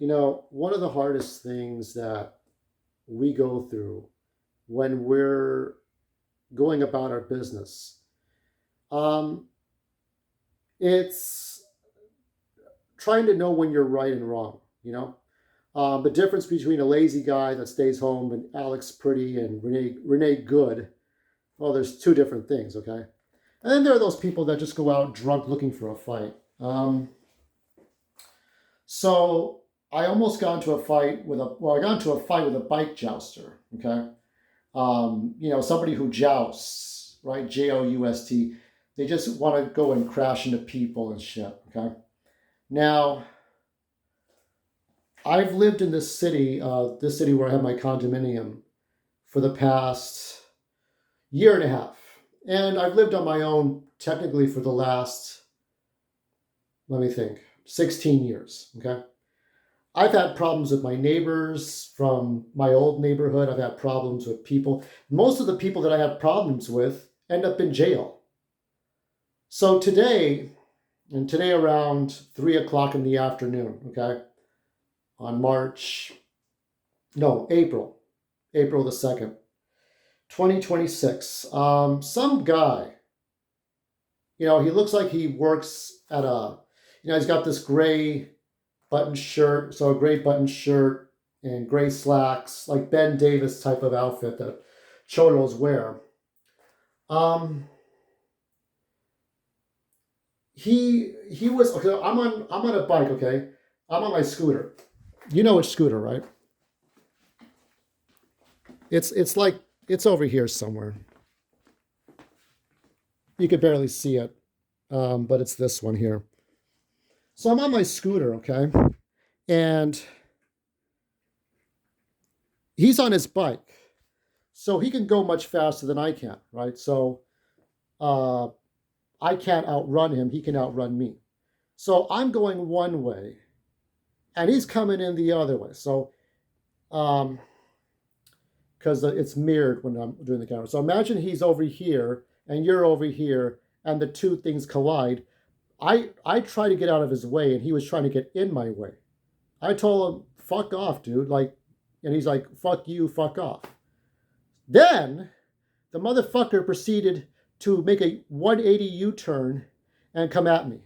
one of the hardest things that we go through when we're going about our business, um, it's trying to know when you're right and wrong. The difference between a lazy guy that stays home and Alex Pretty and Renee Good, well, there's two different things, okay? And then there are those people that just go out drunk looking for a fight. So I almost got into a fight I got into a fight with a bike jouster, okay? Somebody who jousts, right? Joust. They just want to go and crash into people and shit, okay? Now, I've lived in this city where I have my condominium for the past year and a half. And I've lived on my own technically for the last, let me think, 16 years, okay? I've had problems with my neighbors from my old neighborhood. I've had problems with people. Most of the people that I have problems with end up in jail. So today around 3 o'clock in the afternoon, okay, on April the 2nd, 2026, some guy, he looks like he works at he's got this gray button shirt and gray slacks, like Ben Davis type of outfit that cholos wear. He was okay. I'm on a bike. Okay, I'm on my scooter. You know which scooter, right? It's like it's over here somewhere. You could barely see it, but it's this one here. So I'm on my scooter, okay, and he's on his bike, so he can go much faster than I can, right? So uh, I can't outrun him; he can outrun me. So I'm going one way, and he's coming in the other way. So um, because it's mirrored when I'm doing the camera. So imagine he's over here and you're over here, and the two things collide. I try to get out of his way, and he was trying to get in my way. I told him, "Fuck off, dude!" And he's like, "Fuck you, fuck off." Then the motherfucker proceeded to make a 180 U-turn and come at me,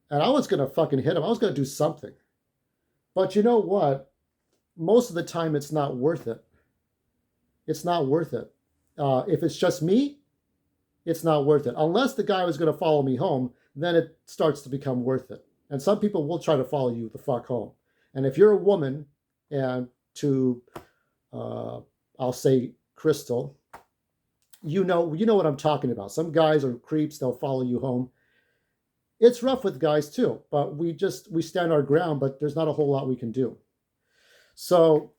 and I was gonna fucking hit him. I was gonna do something, but you know what? Most of the time, it's not worth it. It's not worth it. If it's just me, it's not worth it. Unless the guy was going to follow me home, then it starts to become worth it. And some people will try to follow you the fuck home. And if you're a woman, and to, I'll say Crystal, you know what I'm talking about. Some guys are creeps. They'll follow you home. It's rough with guys too, but we stand our ground. But there's not a whole lot we can do. So,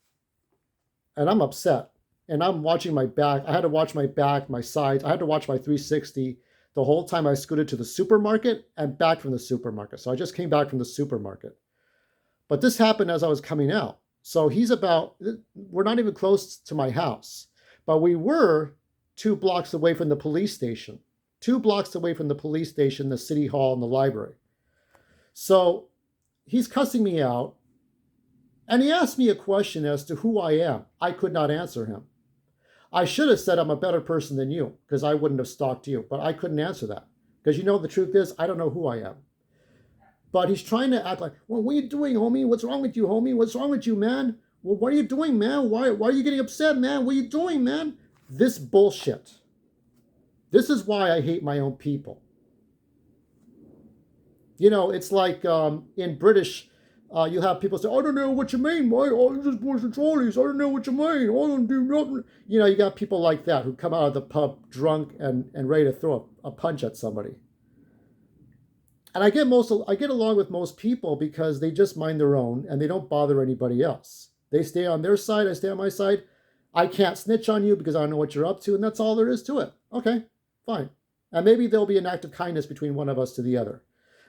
and I'm upset. And I'm watching my back. I had to watch my back, my sides. I had to watch my 360 the whole time I scooted to the supermarket and back from the supermarket. So I just came back from the supermarket. But this happened as I was coming out. So we're not even close to my house, but we were 2 blocks away from the police station, 2 blocks away from the police station, the city hall, and the library. So he's cussing me out. And he asked me a question as to who I am. I could not answer him. I should have said I'm a better person than you, because I wouldn't have stalked you, but I couldn't answer that. Because the truth is, I don't know who I am. But he's trying to act like, well, what are you doing, homie? What's wrong with you, homie? What's wrong with you, man? Well, what are you doing, man? Why are you getting upset, man? What are you doing, man? This bullshit. This is why I hate my own people. It's like in British, you have people say, "I don't know what you mean, mate. I just push the trolleys. I don't know what you mean. I don't do nothing." You got people like that who come out of the pub drunk and ready to throw a punch at somebody. And I get along with most people because they just mind their own and they don't bother anybody else. They stay on their side. I stay on my side. I can't snitch on you because I don't know what you're up to, and that's all there is to it. Okay, fine. And maybe there'll be an act of kindness between one of us to the other.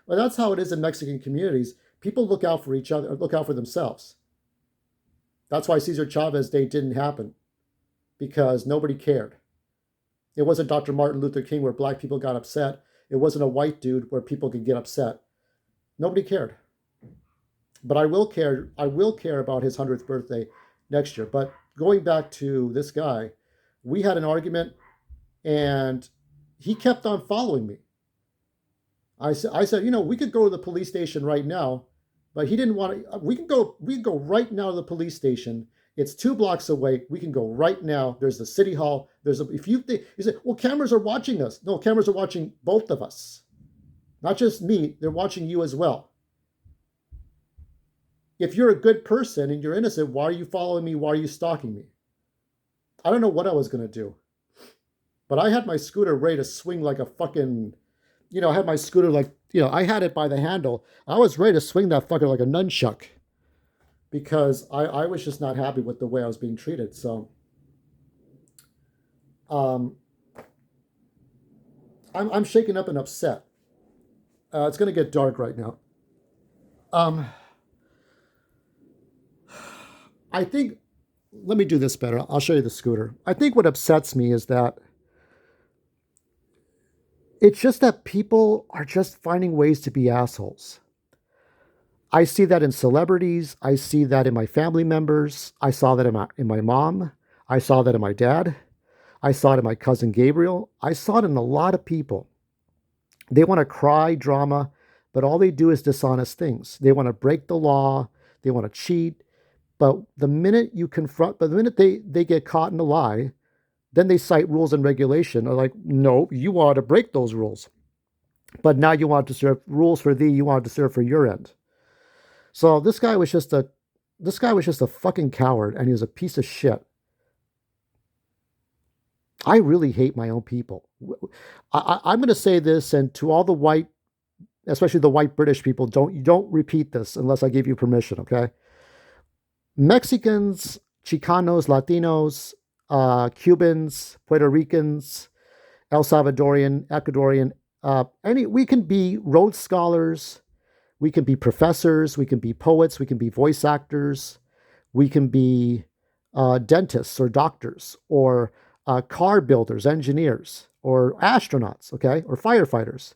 But that's how it is in Mexican communities. People look out for each other, look out for themselves. That's why Cesar Chavez Day didn't happen, because nobody cared. It wasn't Dr. Martin Luther King where black people got upset. It wasn't a white dude where people could get upset. Nobody cared. But I will care. I will care about his 100th birthday next year. But going back to this guy, we had an argument, and he kept on following me. I said, we could go to the police station right now, but he didn't want to. We can go right now to the police station. It's 2 blocks away. We can go right now. There's the city hall. If you think, you say, well, cameras are watching us. No, cameras are watching both of us, not just me. They're watching you as well. If you're a good person and you're innocent, why are you following me? Why are you stalking me? I don't know what I was gonna do, but I had my scooter ready to swing like a fucking, I had my scooter like, I had it by the handle. I was ready to swing that fucker like a nunchuck because I was just not happy with the way I was being treated. So, um, I'm shaken up and upset. It's gonna get dark right now. Um, I think, let me do this better. I'll show you the scooter. I think what upsets me is that it's just that people are just finding ways to be assholes. I see that in celebrities. I see that in my family members. I saw that in my mom. I saw that in my dad. I saw it in my cousin Gabriel. I saw it in a lot of people. They want to cry drama, but all they do is dishonest things. They want to break the law. They want to cheat. But the minute they get caught in a lie, then they cite rules and regulation. They're like, no, you want to break those rules. But now you want to serve rules for thee, you want to serve for your end. So this guy was just a fucking coward, and he was a piece of shit. I really hate my own people. I'm going to say this, and to all the white, especially the white British people, don't repeat this unless I give you permission. Okay, Mexicans, Chicanos, Latinos, Cubans, Puerto Ricans, El Salvadorian, Ecuadorian, we can be Rhodes scholars, we can be professors, we can be poets, we can be voice actors, we can be dentists or doctors or car builders, engineers, or astronauts, okay, or firefighters.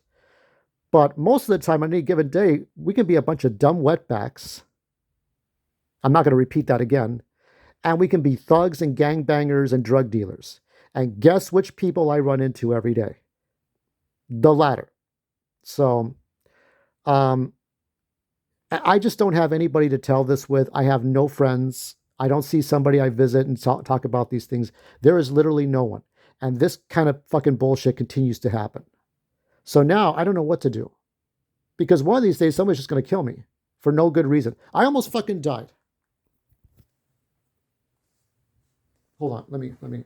But most of the time, on any given day, we can be a bunch of dumb wetbacks. I'm not going to repeat that again. And we can be thugs and gangbangers and drug dealers. And guess which people I run into every day? The latter. So, um, I just don't have anybody to tell this with. I have no friends. I don't see somebody I visit and talk about these things. There is literally no one. And this kind of fucking bullshit continues to happen. So now I don't know what to do. Because one of these days, somebody's just going to kill me for no good reason. I almost fucking died. Hold on. Let me.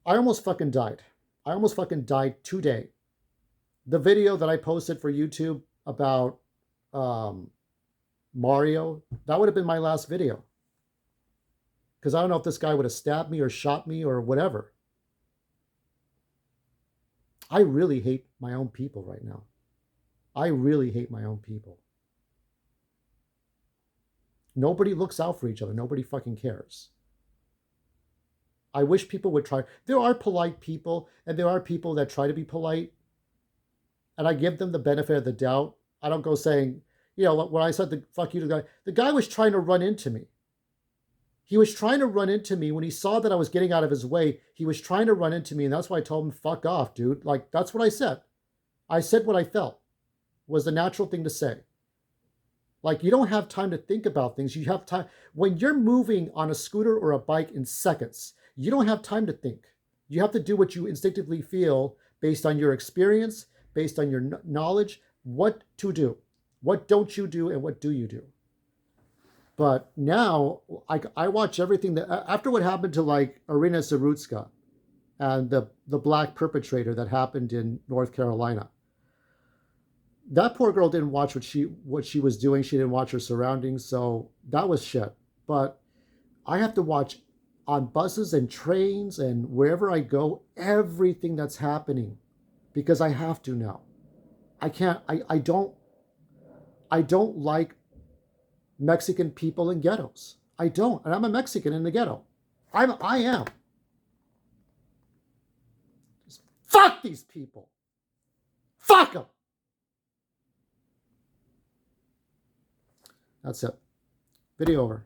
I almost fucking died. I almost fucking died today. The video that I posted for YouTube about Mario, that would have been my last video. Because I don't know if this guy would have stabbed me or shot me or whatever. I really hate my own people right now. I really hate my own people. Nobody looks out for each other. Nobody fucking cares. I wish people would try. There are polite people, and there are people that try to be polite. And I give them the benefit of the doubt. I don't go saying, when I said the fuck you to the guy was trying to run into me. He was trying to run into me when he saw that I was getting out of his way. He was trying to run into me, and that's why I told him, fuck off, dude. Like, that's what I said. I said what I felt was the natural thing to say. Like, you don't have time to think about things. You have time. When you're moving on a scooter or a bike in seconds, you don't have time to think. You have to do what you instinctively feel based on your experience, based on your knowledge, what to do. What don't you do, and what do you do? But now I watch everything that, after what happened to like Irina Zarutska and the black perpetrator that happened in North Carolina. That poor girl didn't watch what she was doing. She didn't watch her surroundings. So that was shit. But I have to watch on buses and trains and wherever I go, everything that's happening because I have to now. I can't, I don't like Mexican people in ghettos. I don't. And I'm a Mexican in the ghetto. I am. Just fuck these people. Fuck them. That's it. Video over.